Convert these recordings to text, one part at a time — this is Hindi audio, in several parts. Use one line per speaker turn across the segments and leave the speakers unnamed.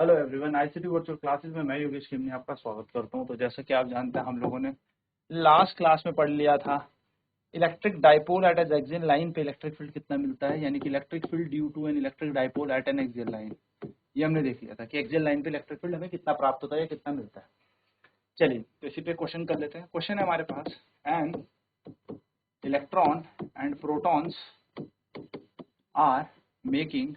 Hello everyone, ICT virtual classes में मैं योगेश खेमनी आपका स्वागत करता हूं। तो जैसा कि आप जानते हैं, हम लोगों ने लास्ट क्लास में पढ़ लिया था electric dipole at an axial line पे इलेक्ट्रिक फील्ड कितना मिलता है, यानी कि electric field due to an electric dipole at an axial line. ये हमने देख लिया था कि एक्सियल लाइन पे इलेक्ट्रिक फील्ड हमें कितना प्राप्त होता है या कितना मिलता है। चलिए तो इसी पे क्वेश्चन कर लेते हैं। क्वेश्चन है हमारे पास, an electron and protons are making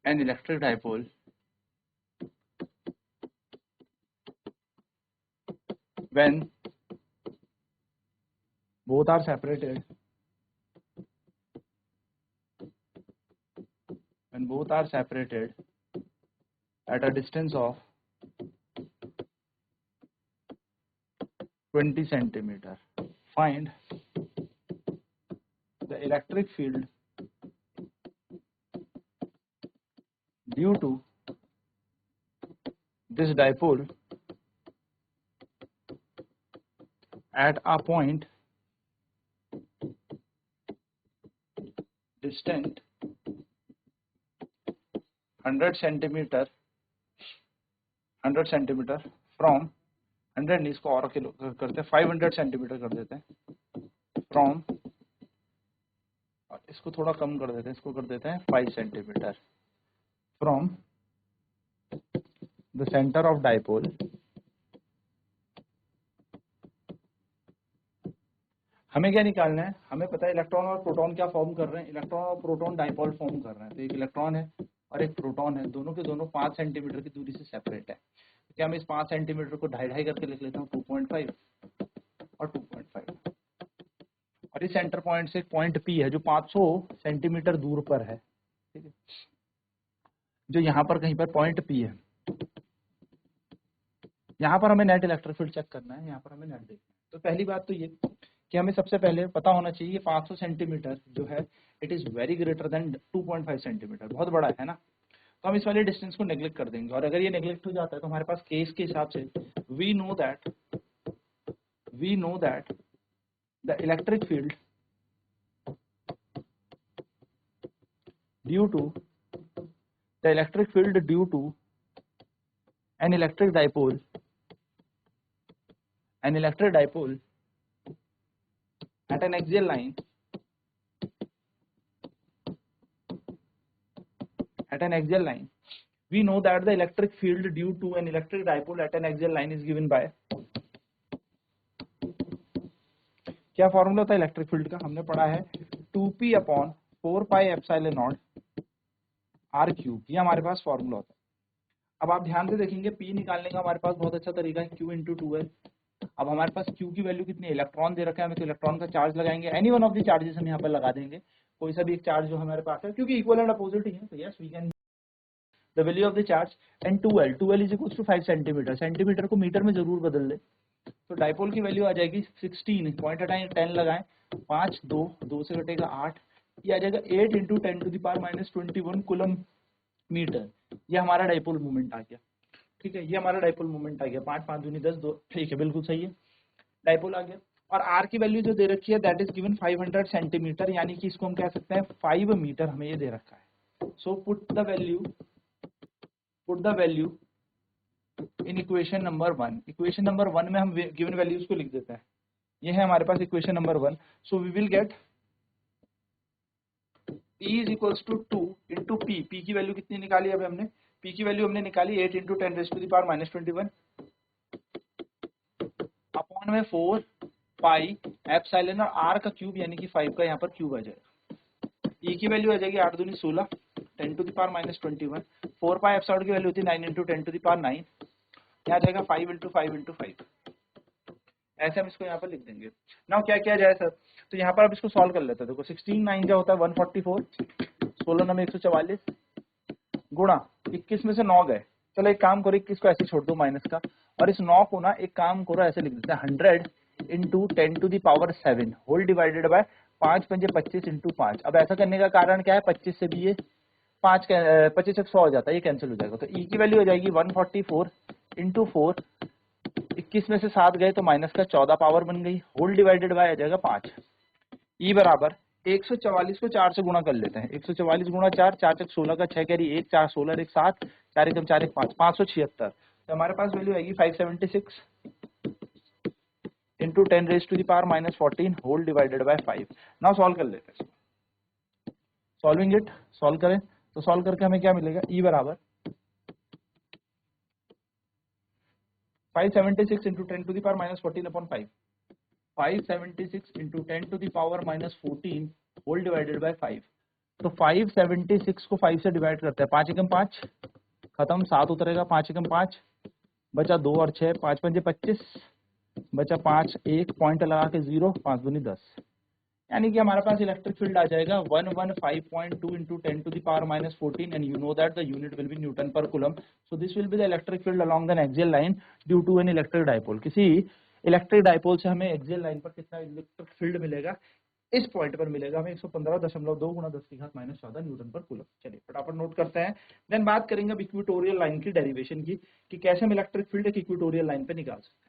an electric dipole when both are separated at a distance of 20 centimeter. Find the electric field due to this dipole at a point distant 100 centimeter from 100 नहीं, इसको और करते हैं 500 सेंटीमीटर कर देते हैं फ्रॉम, और इसको थोड़ा कम कर देते हैं, इसको कर देते हैं 5 centimetre from the centre of dipole. हमें क्या निकालना है? हमें पता है इलेक्ट्रॉन और प्रोटॉन क्या फॉर्म कर रहे हैं। इलेक्ट्रॉन और प्रोटॉन डाइपोल फॉर्म कर रहे हैं। तो एक इलेक्ट्रॉन है और एक प्रोटॉन है, दोनों के दोनों 5 सेंटीमीटर की दूरी से सेपरेट है। तो क्या मैं इस 5 सेंटीमीटर को ढाई करके लिख लेता हूँ, 2.5 और 2.5। और इस सेंटर पॉइंट से एक पॉइंट पी है जो 500 सेंटीमीटर दूर पर है, ठीक है, जो यहाँ पर कहीं पर पॉइंट पी है। यहाँ पर हमें नेट इलेक्ट्रिक फील्ड चेक करना है, यहाँ पर हमें नेट देखना है। तो पहली बात तो ये कि हमें सबसे पहले पता होना चाहिए 500 सेंटीमीटर जो है it is very greater than 2.5 centimetre, बहुत बड़ा है ना। तो हम इस वाले डिस्टेंस को नेग्लेक्ट कर देंगे, और अगर ये नेग्लेक्ट हो जाता है तो हमारे पास केस के हिसाब से we know that the electric field due to an electric dipole at an axial line we know that the electric field due to an electric dipole at an axial line is given by, क्या फॉर्मूला था इलेक्ट्रिक फील्ड का? हमने पढ़ा है 2p upon 4 pi epsilon naught r cube. ये हमारे पास फॉर्मूला होता है। अब आप ध्यान से देखेंगे, p निकालने का हमारे पास बहुत अच्छा तरीका है, q इंटू 2l। अब हमारे पास q की वैल्यू कितनी है? इलेक्ट्रॉन दे रखा है हमें, तो इलेक्ट्रॉन का चार्ज लगाएंगे, any one of the charges हम यहाँ पर लगा देंगे, कोई सा भी एक चार्ज जो हमारे पास है, क्योंकि इक्वल एंड अपोजिट ही है। तो yes we can the value of the charge and 2l is equal to 5 centimetre. Centimetre को मीटर में जरूर बदल ले। तो डाइपोल की वैल्यू आ जाएगी 16, पॉइंट हटाएं 10 लगाएं, 5 2 से घटेगा 8, ये आ जाएगा 8 into 10 to the power minus 21 coulomb metre. ये हमारा डाइपोल मूवमेंट आ गया, ठीक है, ये हमारा डाइपोल मूवमेंट आ गया। 5 5 दूनी 10, 2, ठीक है, बिल्कुल सही है, डाइपोल आ गया। और आर की वैल्यू जो दे रखी है दैट इज गिवन 500 सेंटीमीटर, यानी कि इसको हम कह सकते हैं 5 मीटर हमें ये दे रखा है। So put the value in equation number 1। Equation number 1 में हम गिवन वैल्यूज को लिख देते हैं। ये है हमारे पास equation number 1। So we will get E is equals to 2 into P. P की वैल्यू कितनी निकाली? अभी हमने पी की वैल्यू हमने निकाली 8 into 10 raise to the power minus 21 upon में 4 पाई एप्सिलॉन और आर का क्यूब, यानी कि 5 का यहाँ पर क्यूब आ जाएगा। ई की वैल्यू आ जाएगी 8 दूनी 16, 10 to the power minus 21। 4 pi epsilon की वैल्यू होती है 9 इंटू 10 टू द पावर 9, यहाँ आ जाएगा 5 इंटू 5 इंटू 5। ऐसे हम इसको यहाँ पर लिख देंगे। नाउ क्या किया जाए सर? तो यहाँ पर अब इसको सॉल्व कर लेते हैं। देखो 16 9 क्या होता है 144, 16 9 144 गुणा 21 में से 9 गए। चलो एक काम करो, 21 को ऐसे छोड़ दो माइनस का, और इस 9 को ना एक काम करो ऐसे लिख देते हैं 100 into 10 to the power 7 whole divided by 5 पंजे 25 इंटू 5। अब ऐसा करने का कारण क्या है? 25 से भी ये 25 100 हो जाता है, ये कैंसिल हो जाएगा। तो ई की वैल्यू हो जाएगी 144 इंटू 4, 21 में से 7 गए तो माइनस का 14 पावर बन गई, होल डिवाइडेड बाय आ जाएगा 5। ई बराबर 144 को 4 से गुणा कर लेते हैं। 144 गुणा 4, 4 तक 16 का 6 कैरी 1, 4 16 1 7, 4 एकम 4 1 5, 576। तो हमारे पास वैल्यू आएगी 576 into 10 raise to the power minus 14 whole divided by 5। Now solve कर लेते हैं। सॉल्विंग इट, सॉल्व करें तो सॉल्व करके हमें क्या मिलेगा, ई बराबर 576 into 10 to the power minus 14 upon 5, 576 into 10 to the power minus 14 whole divided by 5। तो 576 को 5 से डिवाइड करते हैं, 5 एकम 5 खत्म, 7 उतरेगा, 5 एकम 5 बचा 2 और 6, 5 पंजे 25 बचा 5, 1 पॉइंट लगा के 0, 5 दूनी 10, यानी कि हमारे पास इलेक्ट्रिक फील्ड आ जाएगा 115.2 into 10 to the power minus 14 and you know that the unit will be newton per coulomb. So this will be the electric field along the axial line due to an electric dipole. किसी इलेक्ट्रिक डाइपोल से हमें एक्सियल लाइन पर कितना इलेक्ट्रिक फील्ड मिलेगा, इस पॉइंट पर मिलेगा हमें 115.2 गुणा 10 की घात माइनस 14 न्यूटन पर कूलम। चलिए फटाफट नोट करते हैं, देन बात करेंगे अब इक्वेटोरियल लाइन की डेरिवेशन की, कि कैसे हम इलेक्ट्रिक फील्ड एक इक्वेटोरियल लाइन पे निकाल सकते हैं।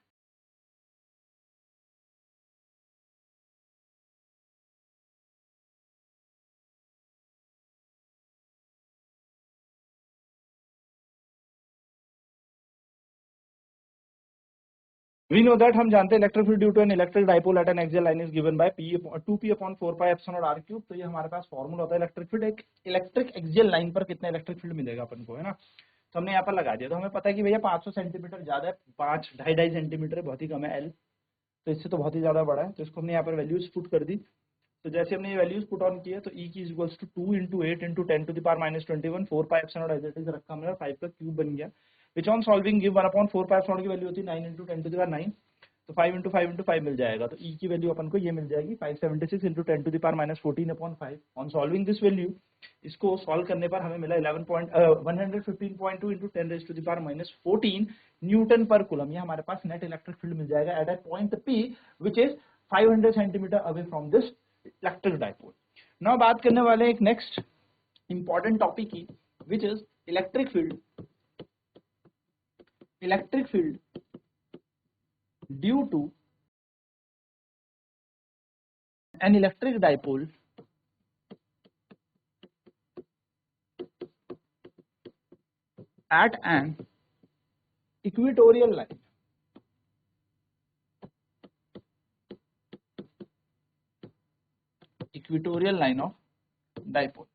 We know that हम जानते हैं electric field due to an electric dipole at an axial line is given by P 2P upon 4 pi epsilon naught r cube. तो ये हमारे पास फॉर्मूला होता है इलेक्ट्रिक फील्ड, एक इलेक्ट्रिक एक्सियल लाइन पर कितना इलेक्ट्रिक फील्ड मिलेगा अपन को, है ना। तो हमने यहाँ पर लगा दिया, तो हमें पता है कि भैया 500 सेंटीमीटर ज्यादा है, 5 2.5 सेंटीमीटर है, बहुत ही कम है एल, तो इससे तो बहुत ही ज्यादा बड़ा है, तो इसको हमने यहाँ पर वैल्यूज पुट कर दी। तो जैसे हमने ये वैल्यूज पुट ऑन किए तो E की equals to 2 into 8 into 10 to the power minus 21, 4 pi epsilon naught as it is रखा हमने, 5 का क्यूब बन गया, which on solving give 1 upon 4 pi epsilon की वैल्यू होती है 9 इंटू 10 टू द पावर 9, तो 5 इंटू 5 इंटू 5 मिल जाएगा। तो E की वैल्यू अपन को ये मिल जाएगी 576 into 10 to the power minus 14 upon 5। On solving this value, इसको सॉल्व करने पर हमें मिला 115.2 into 10 raise to the power minus 14 newton per coulomb. ये हमारे पास नेट इलेक्ट्रिक फील्ड मिल जाएगा at a point P which is 500 centimetre away from this electric dipole. Now बात करने वाले एक नेक्स्ट इंपॉर्टेंट टॉपिक की, which is electric field. Electric field due to an electric dipole at an equatorial line of dipole,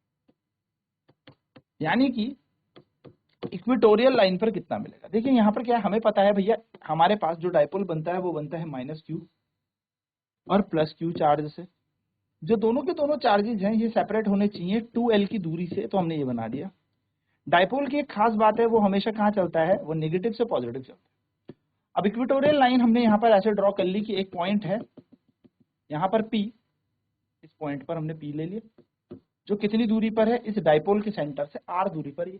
यानी कि इक्वेटोरियल लाइन पर कितना मिलेगा। देखिए यहाँ पर क्या है, हमें पता है भैया हमारे पास जो डाइपोल बनता है वो बनता है माइनस क्यू और प्लस क्यू चार्ज से। जो दोनों के दोनों चार्जेज हैं ये सेपरेट होने चाहिए 2L की दूरी से, तो हमने ये बना दिया। डाइपोल की एक खास बात है, वो हमेशा कहाँ चलता है, वो नेगेटिव से पॉजिटिव चलता है। अब इक्वेटोरियल लाइन हमने यहाँ पर ऐसे ड्रॉ कर ली कि एक पॉइंट है यहाँ पर P, इस पॉइंट पर हमने P ले लिया, जो कितनी दूरी पर है, इस डाइपोल के सेंटर से R दूरी पर ही।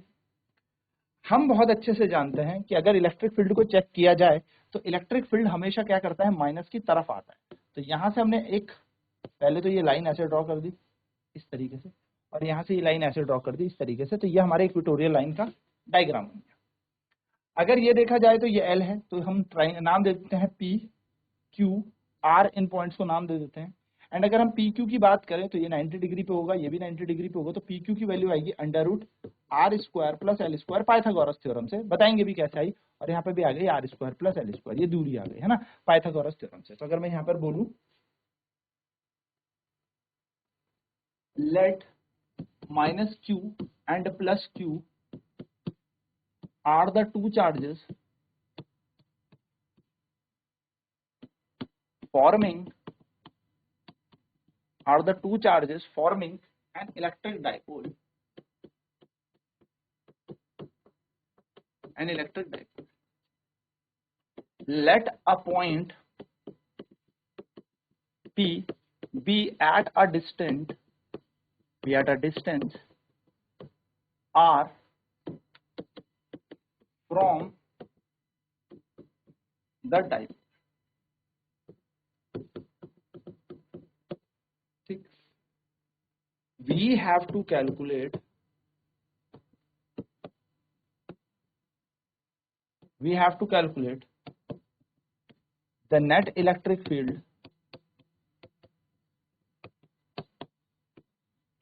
हम बहुत अच्छे से जानते हैं कि अगर इलेक्ट्रिक फील्ड को चेक किया जाए तो इलेक्ट्रिक फील्ड हमेशा क्या करता है, माइनस की तरफ आता है। तो यहाँ से हमने एक पहले तो ये लाइन ऐसे ड्रॉ कर दी इस तरीके से, और यहाँ से ये लाइन ऐसे ड्रॉ कर दी इस तरीके से, तो ये हमारे इक्वेटोरियल लाइन का डायग्राम बन गया। अगर ये देखा जाए तो ये L है, तो हम नाम दे देते हैं P Q R, इन पॉइंट्स को नाम दे देते हैं। एंड अगर हम पी क्यू की बात करें तो ये 90 डिग्री पे होगा, ये भी 90 डिग्री पे होगा, तो पी क्यू की वैल्यू आएगी under root R square plus L square, Pythagoras theorem से बताएंगे भी कैसे आई, और यहाँ पे भी आ गई R square plus L square, ये दूरी आ गई है ना पाइथागोरस थ्योरम से। तो अगर मैं यहाँ पर बोलूं let minus Q and plus Q are the two charges forming an electric dipole, let a point P be at a distance R from the dipole. We have to calculate the net electric field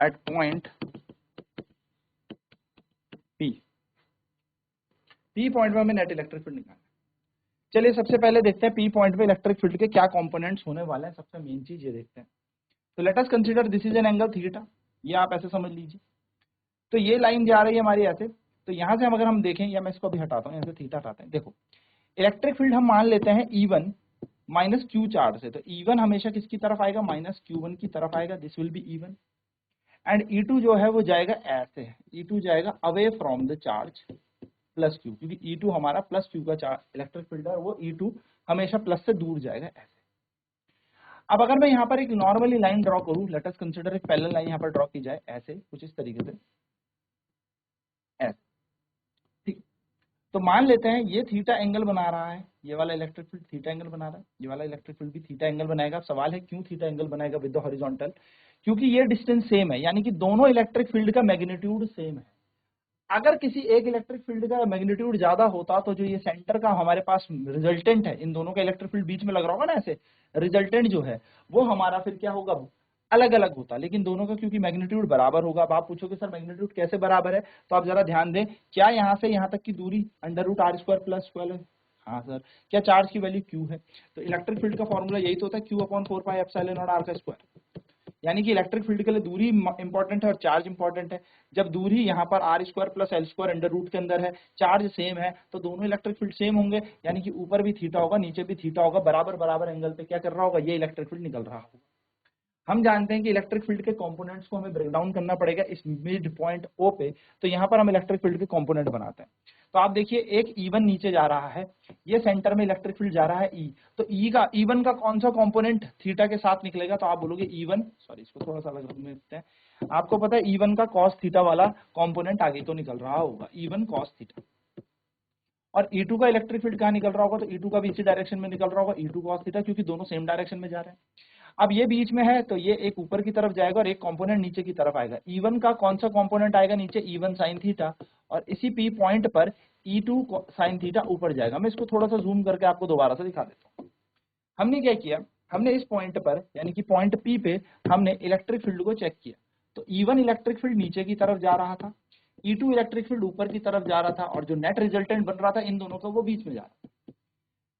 at point P point में हमें नेट इलेक्ट्रिक फील्ड निकालना है। चलिए सबसे पहले देखते हैं पी पॉइंट पे इलेक्ट्रिक फील्ड के क्या कंपोनेंट्स होने वाले हैं। सबसे मेन चीज ये देखते हैं। तो let us consider this is an angle theta, ये आप ऐसे समझ लीजिए। तो ये लाइन जा रही है हमारी ऐसे, तो यहां से अगर हम देखें, या मैं इसको अभी हटाता हूँ, यहाँ से थीटा हटाते हैं। देखो इलेक्ट्रिक फील्ड हम मान लेते हैं E1 माइनस क्यू चार्ज से, तो E1 हमेशा किसकी तरफ आएगा, माइनस Q1 की तरफ आएगा, this will B E1। And E2 जो है वो जाएगा ऐसे, E2 जाएगा away from the charge plus Q, क्योंकि E2 हमारा प्लस Q का चार्ज इलेक्ट्रिक फील्ड है, वो E2 हमेशा प्लस से दूर जाएगा ऐसे। अब अगर मैं यहाँ पर एक नॉर्मली लाइन ड्रॉ करूं, लेट अस कंसीडर एक पैरेलल लाइन यहाँ पर ड्रॉ की जाए ऐसे, कुछ इस तरीके से ऐसे, ठीक। तो मान लेते हैं ये थीटा एंगल बना रहा है, ये वाला इलेक्ट्रिक फील्ड थीटा एंगल बना रहा है, ये वाला इलेक्ट्रिक फील्ड भी थीटा एंगल बनाएगा। सवाल है क्यों थीटा एंगल बनाएगा विद द हॉरिजॉन्टल, क्योंकि ये डिस्टेंस सेम है, यानी कि दोनों इलेक्ट्रिक फील्ड का मैग्नीट्यूड सेम है। अगर किसी एक इलेक्ट्रिक फील्ड का मैग्नीट्यूड ज्यादा होता तो जो ये सेंटर का हमारे पास रिजल्टेंट है, इन दोनों का इलेक्ट्रिक फील्ड बीच में लग रहा होगा ना ऐसे, रिजल्टेंट जो है वो हमारा फिर क्या होगा, अलग अलग होता। लेकिन दोनों का क्योंकि मैग्नीट्यूड बराबर होगा। अब आप पूछोगे सर मैग्नीट्यूड कैसे बराबर है, तो आप जरा ध्यान दें, क्या यहाँ से यहाँ तक की दूरी under root R square plus 12 है? हाँ सर। क्या चार्ज की वैल्यू क्यू है? तो इलेक्ट्रिक फील्ड का फॉर्मूला यही तो होता है, Q upon 4 pi epsilon naught R का स्क्वायर। यानी कि इलेक्ट्रिक फील्ड के लिए दूरी इंपॉर्टेंट है और चार्ज इंपॉर्टेंट है। जब दूरी यहाँ पर R square plus L square under root के अंदर है, चार्ज सेम है, तो दोनों इलेक्ट्रिक फील्ड सेम होंगे, यानी कि ऊपर भी थीटा होगा नीचे भी थीटा होगा, बराबर बराबर एंगल पे क्या कर रहा होगा, ये इलेक्ट्रिक फील्ड निकल रहा होगा। हम जानते हैं कि इलेक्ट्रिक फील्ड के कंपोनेंट्स को हमें ब्रेक डाउन करना पड़ेगा इस मिड पॉइंट ओ पे, तो यहाँ पर हम इलेक्ट्रिक फील्ड के कंपोनेंट बनाते हैं। तो आप देखिए एक E1 नीचे जा रहा है, ये सेंटर में इलेक्ट्रिक फील्ड जा रहा है E, तो E1 का कौन सा कंपोनेंट थीटा के साथ निकलेगा, तो आप बोलोगे E1, सॉरी इसको थोड़ा सा अलग रख देते हैं, आपको पता है E1 का cos थीटा वाला कंपोनेंट आगे तो निकल रहा होगा, E1 cos थीटा। और E2 का इलेक्ट्रिक फील्ड कहाँ निकल रहा होगा, तो E2 का भी इसी डायरेक्शन में निकल रहा होगा, E2 cos थीटा, क्योंकि दोनों सेम डायरेक्शन में जा रहे हैं। अब ये बीच में है, तो ये एक ऊपर की तरफ जाएगा और एक कंपोनेंट नीचे की तरफ आएगा। E1 का कौन सा कंपोनेंट आएगा नीचे, E1 sin थीटा, और इसी P पॉइंट पर E2 sin थीटा ऊपर जाएगा। मैं इसको थोड़ा सा जूम करके आपको दोबारा से दिखा देता हूँ। हमने क्या किया, हमने इस पॉइंट पर यानी कि पॉइंट P पे हमने इलेक्ट्रिक फील्ड को चेक किया, तो E1 इलेक्ट्रिक फील्ड नीचे की तरफ जा रहा था, E2 इलेक्ट्रिक फील्ड ऊपर की तरफ जा रहा था, और जो नेट रिजल्टेंट बन रहा था इन दोनों का वो बीच में जा रहा था।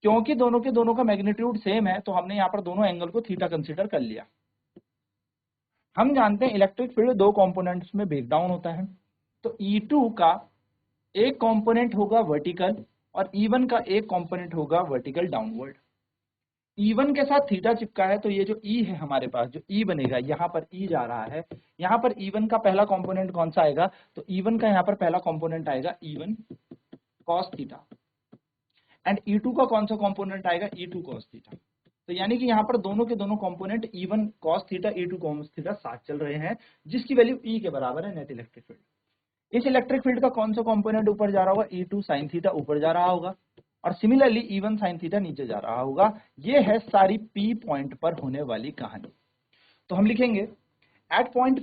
क्योंकि दोनों के दोनों का मैग्नीट्यूड सेम है, तो हमने यहाँ पर दोनों एंगल को थीटा कंसीडर कर लिया। हम जानते हैं इलेक्ट्रिक फील्ड दो कंपोनेंट्स में ब्रेक डाउन होता है, तो E2 का एक कंपोनेंट होगा वर्टिकल और E1 का एक कंपोनेंट होगा वर्टिकल डाउनवर्ड। E1 के साथ थीटा चिपका है, तो ये जो E है हमारे पास, जो E बनेगा, यहाँ पर E जा रहा है, यहाँ पर E1 का पहला कंपोनेंट कौन सा आएगा, तो E1 का यहाँ पर पहला कंपोनेंट आएगा E1 cos theta, and E2 का कौन सा कंपोनेंट आएगा, E2 cos थीटा। तो यानी कि यहाँ पर दोनों के दोनों component E1 cos theta E2 cos theta साथ चल रहे हैं, जिसकी वैल्यू E के बराबर है नेट इलेक्ट्रिक फील्ड। इस इलेक्ट्रिक फील्ड का कौन सा कंपोनेंट ऊपर जा रहा होगा, E2 sin थीटा ऊपर जा रहा होगा, और सिमिलरली E1 sin थीटा नीचे जा रहा होगा। ये है सारी P पॉइंट पर होने वाली कहानी। तो हम लिखेंगे at point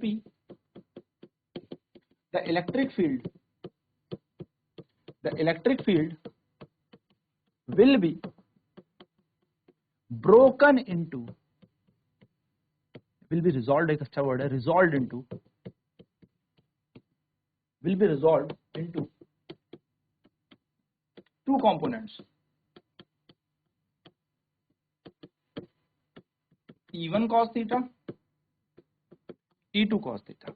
P the electric field will be broken into, will be resolved, एक अच्छा वर्ड है, resolved into, will be resolved into two components, E1 cos theta, E2 cos theta,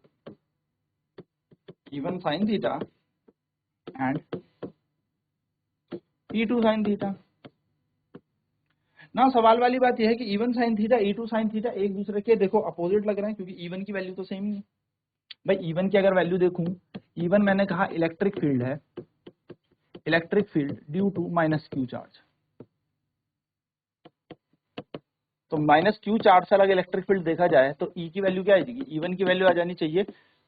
E1 sin theta and E2 sin theta। ना सवाल वाली बात यह है कि E1 sin theta E2 sin theta एक दूसरे के देखो अपोजिट लग रहे हैं, क्योंकि E1 की वैल्यू तो सेम ही है। भाई E1 की अगर वैल्यू देखूं, E1 मैंने कहा इलेक्ट्रिक फील्ड है, electric field due to minus Q charge, तो माइनस क्यू चार्ज से अलग इलेक्ट्रिक फील्ड देखा जाए तो E की वैल्यू क्या आ जाएगी, E1 की वैल्यू आ जानी चाहिए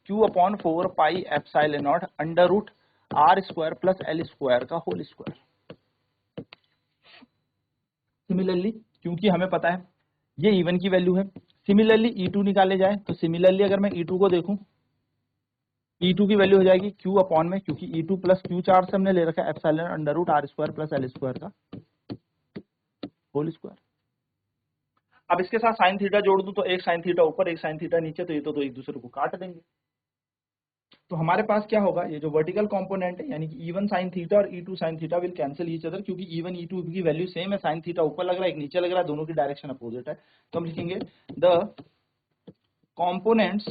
Q upon 4 pi epsilon naught under root R square plus L square का होल स्क्वायर। सिमिलरली क्योंकि हमें पता है ये E1 की वैल्यू है, सिमिलरली E2 निकाले जाए, तो सिमिलरली अगर मैं E2 को देखूं, E2 की वैल्यू हो जाएगी Q अपॉन में, क्योंकि E2 प्लस क्यू चार्ज से हमने ले रखा है epsilon under root R square plus L square का होल स्क्वायर। अब इसके साथ साइन थीटा जोड़ दूं तो एक साइन थीटा ऊपर एक साइन थीटा नीचे, तो ये तो एक दूसरे को काट देंगे। तो हमारे पास क्या होगा, ये जो वर्टिकल कंपोनेंट है यानी कि E1 sin थीटा और E2 sin theta will cancel each other, क्योंकि E1 E2 की वैल्यू सेम है, sin थीटा ऊपर लग रहा है एक नीचे लग रहा है, दोनों की डायरेक्शन अपोजिट है। तो हम लिखेंगे the components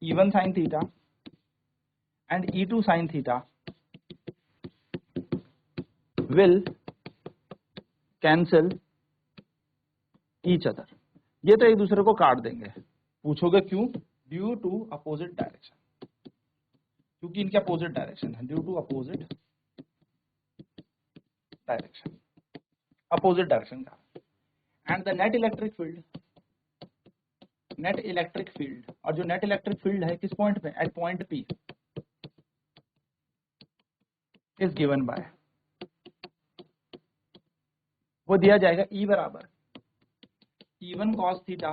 E1 sin theta and E2 sin theta will cancel each other. ये तो एक दूसरे को काट देंगे। पूछोगे क्यों? ड्यू टू अपोजिट डायरेक्शन, क्योंकि इनके अपोजिट डायरेक्शन है, due to opposite direction, opposite direction का। And the net electric field, net electric field, और जो नेट इलेक्ट्रिक फील्ड है किस पॉइंट पे, at point P, is given by, वो दिया जाएगा E बराबर E1 cos theta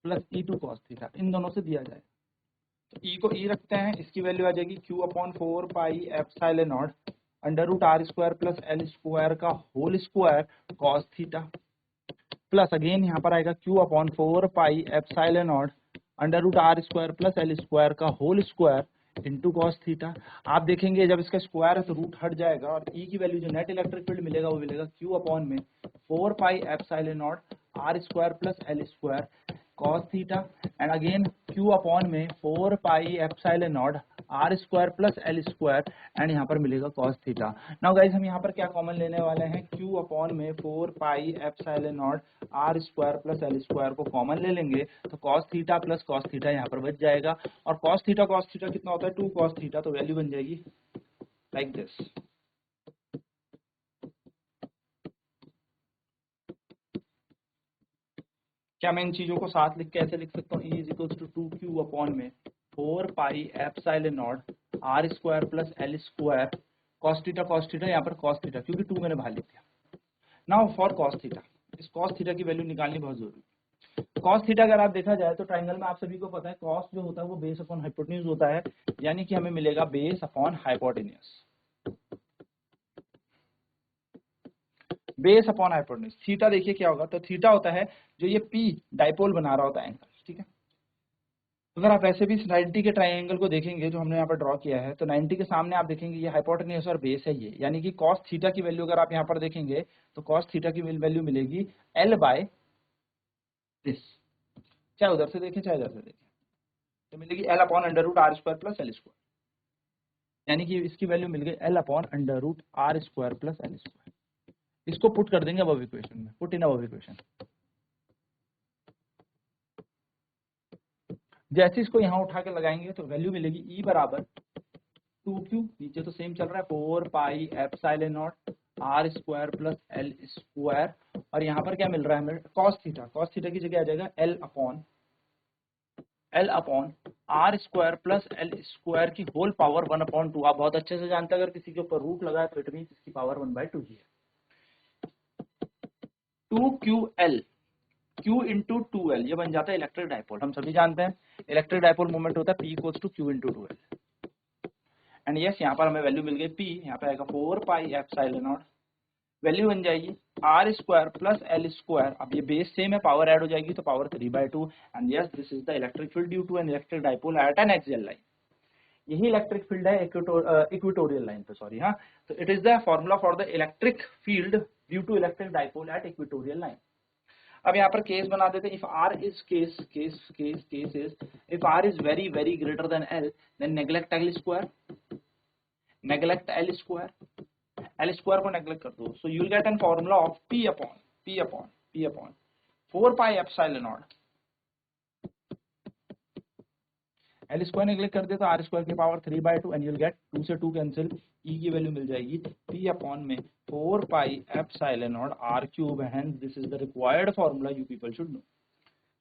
plus E2 cos theta, इन दोनों से दिया जाएगा। तो E को E रखते हैं, इसकी वैल्यू आ जाएगी Q upon 4 pi epsilon naught under root R square plus L square का whole square cos theta, plus again यहाँ पर आएगा Q upon 4 pi epsilon naught under root R square plus L square का whole square into cos theta. आप देखेंगे जब इसका स्क्वायर है तो रूट हट जाएगा, और E की वैल्यू जो नेट इलेक्ट्रिक फील्ड मिलेगा वो मिलेगा Q अपॉन में 4 pi epsilon naught R square plus L square cos theta, and again Q upon में 4 pi epsilon naught R square plus L square, and यहाँ पर मिलेगा cos थीटा। नाउ गाइस हम यहाँ पर क्या कॉमन लेने वाले हैं, Q अपॉन में 4 pi epsilon naught R square plus L square को कॉमन ले लेंगे, तो cos theta plus cos theta यहाँ पर बच जाएगा, और cos थीटा कितना होता है 2 cos थीटा, तो वैल्यू बन जाएगी लाइक दिस। क्या मैं इन चीजों को साथ लिख के ऐसे लिख सकता हूँ, E is equal to 2Q upon में 4 pi epsilon naught R square plus L square cos theta यहाँ पर cos थीटा, क्योंकि 2 मैंने बाहर लिख दिया। नाउ फॉर cos थीटा, इस cos थीटा की वैल्यू निकालनी बहुत जरूरी है। cos थीटा अगर आप देखा जाए तो ट्राइंगल में आप सभी को पता है cos जो होता है वो बेस अपॉन हाइपोटेन्यूज होता है, यानी कि हमें मिलेगा base upon hypotenuse, base upon hypotenuse. Theta देखिए क्या होगा, तो थीटा होता है जो ये P डाइपोल बना रहा होता है एंगल, ठीक है। अगर आप ऐसे भी 90 के ट्राइंगल को देखेंगे जो हमने यहाँ पर ड्रॉ किया है, तो 90 के सामने आप देखेंगे ये हाइपोटेन्यूज और बेस है ये, यानी कि cos थीटा की वैल्यू अगर आप यहाँ पर देखेंगे तो cos थीटा की वैल्यू मिलेगी L बाय दिस, चाहे उधर से देखें चाहे इधर से देखें, तो मिलेगी L upon under root R square plus L square, यानी कि इसकी वैल्यू मिल गई L upon under root R square plus L square. इसको पुट कर देंगे अब इक्वेशन में, पुट इन अब इक्वेशन। जैसे इसको यहाँ उठा के लगाएंगे तो वैल्यू मिलेगी E बराबर 2Q, नीचे तो सेम चल रहा है 4 pi epsilon naught R square plus L square, और यहाँ पर क्या मिल रहा है हमें cos थीटा की जगह आ जाएगा L upon R square plus L square की होल पावर 1/2। आप बहुत अच्छे से जानते हैं अगर किसी के ऊपर रूट लगा है तो इट मींस इसकी पावर 1/2 ही है। 2QL, Q इंटू 2L, ये बन जाता है इलेक्ट्रिक डाइपोल। हम सभी जानते हैं इलेक्ट्रिक डाइपोल मोमेंट होता है P equals to Q into 2L, and yes यहाँ पर हमें वैल्यू मिल गई P, यहाँ पे आएगा 4 पाई एप्सिलॉन नॉट, वैल्यू बन जाएगी R square plus L square, अब ये बेस सेम है पावर ऐड हो जाएगी तो power 3/2, and yes this is the electric field due to an electric dipole at an axial line. यही इलेक्ट्रिक फील्ड है इक्वेटोरियल लाइन पे, सॉरी हाँ। तो it is the formula for the electric field due to electric dipole at equatorial line. अब यहाँ पर केस बना देते हैं, if R is case is if R is very greater than L, then neglect L square, L square को neglect कर दो, so you will get an formula of P upon 4 pi epsilon naught, L square neglect कर दे तो R स्क्वायर की power 3/2, and you will get 2 से 2 कैंसिल, E की वैल्यू मिल जाएगी P अपॉन में 4 pi epsilon naught R cube, and this is the required formula you people should know.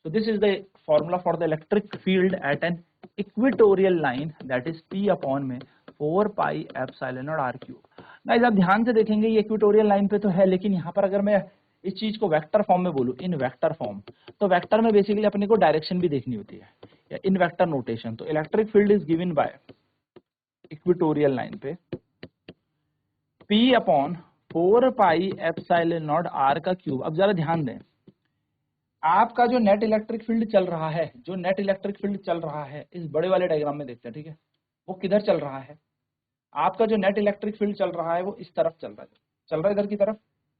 So this is the formula for the electric field at an equatorial line, that is P upon में 4 pi epsilon not R cube. Guys आप ध्यान से देखेंगे ये इक्वेटोरियल लाइन पे तो है, लेकिन यहाँ पर अगर मैं इस चीज को वेक्टर फॉर्म में बोलूं, इन वेक्टर फॉर्म, तो वेक्टर में बेसिकली अपने को डायरेक्शन भी देखनी होती है, या इन वेक्टर नोटेशन। तो electric field is given by equatorial line पे P upon 4 pi epsilon naught R का क्यूब। अब जरा ध्यान दें, आपका जो नेट इलेक्ट्रिक फील्ड चल रहा है, जो नेट इलेक्ट्रिक फील्ड चल रहा है, इस बड़े वाले डायग्राम में देखते हैं, ठीक है, वो किधर चल रहा है? आपका जो नेट इलेक्ट्रिक फील्ड चल रहा है वो इस तरफ चल रहा है इधर की तरफ,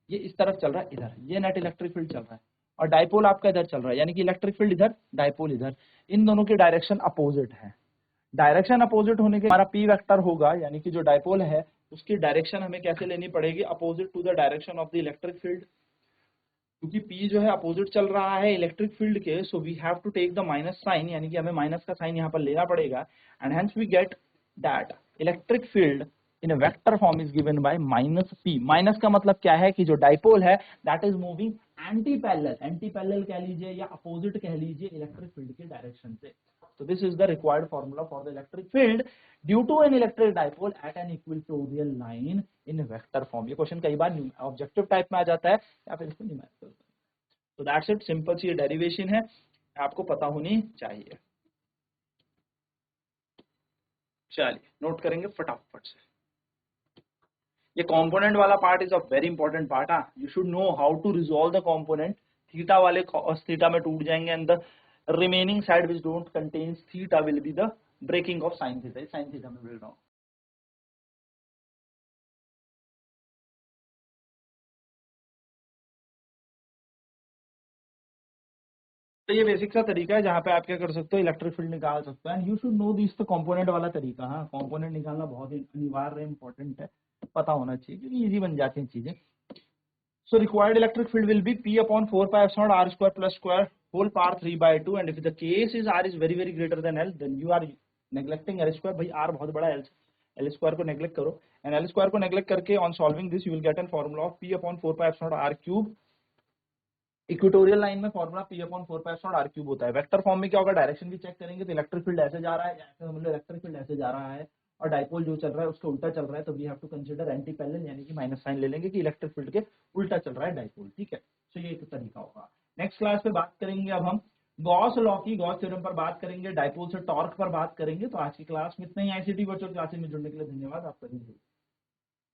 ये इस तरफ चल रहा है इधर, ये नेट इलेक्ट्रिक फील्ड चल रहा है, और डाइपोल आपका इधर चल रहा है, यानी कि इलेक्ट्रिक फील्ड इधर, डाइपोल इधर, इन दोनों की डायरेक्शन अपोजिट है। डायरेक्शन अपोजिट होने के हमारा पी वेक्टर होगा, यानी कि जो डाइपोल है उसकी डायरेक्शन हमें कैसे लेनी पड़ेगी? Opposite to the direction of the electric field, क्योंकि पी जो है अपोजिट चल रहा है इलेक्ट्रिक फील्ड के, so we have to take the minus sign, यानी कि हमें माइनस का साइन यहाँ पर लेना पड़ेगा, and hence we get that electric field in vector form is given by minus P. Minus का मतलब क्या है कि जो डाइपोल है that is moving anti parallel, anti parallel कह लीजिए या अपोजिट कह लीजिए इलेक्ट्रिक फील्ड के डायरेक्शन से। So this is the required formula for the electric field due to an electric dipole at an equatorial line in vector form। ये क्वेश्चन कई बार ऑब्जेक्टिव टाइप में आ जाता है या फिर इसको न्यूमेरिकल। तो दैट्स इट, सिंपल सी डेरिवेशन है, आपको पता होनी चाहिए। चलिए नोट करेंगे फटाफट से। ये कंपोनेंट वाला part is a very important part. You should know how to resolve the component. Theta वाले cos थीटा में टूट जाएंगे and the remaining side which don't contains theta will be the breaking of sin theta। sin theta में बोल रहा हूँ। तो ये बेसिक सा तरीका है जहाँ पे आप क्या कर सकते हो, इलेक्ट्रिक फील्ड निकाल सकते हो। And you should no this the component वाला तरीका। हाँ, कंपोनेंट निकालना बहुत ही अनिवार्य इंपॉर्टेंट है, पता होना चाहिए क्योंकि इजी बन जाती हैं चीजें। So required electric field will be P upon 4 pi epsilon r square plus square whole power 3 by 2, and if the case is r is very very greater than L, then you are neglecting L square। भाई r बहुत बड़ा है, L square को neglect करो, and L square को neglect करके on solving this you will get a formula of P upon 4 pi epsilon r cube। Equatorial line में formula P upon 4 pi epsilon r cube होता है। वेक्टर फॉर्म में क्या होगा, डायरेक्शन भी चेक करेंगे तो इलेक्ट्रिक फील्ड ऐसे जा रहा है, मतलब इलेक्ट्रिक फील्ड ऐसे जा रहा है और डाइपोल जो चल रहा है उसके उल्टा चल रहा है, तो we have to consider anti parallel, यानी कि माइनस साइन ले लेंगे कि इलेक्ट्रिक फील्ड के उल्टा चल रहा है डाइपोल। ठीक है, तो ये एक तरीका होगा। नेक्स्ट क्लास पे बात करेंगे अब हम गॉस लॉ की, गॉस थ्योरम पर बात करेंगे, डाइपोल से टॉर्क पर बात करेंगे। तो आज की क्लास में इतना ही। आईसीटी वर्चुअल क्लासेस में जुड़ने के लिए धन्यवाद आपका।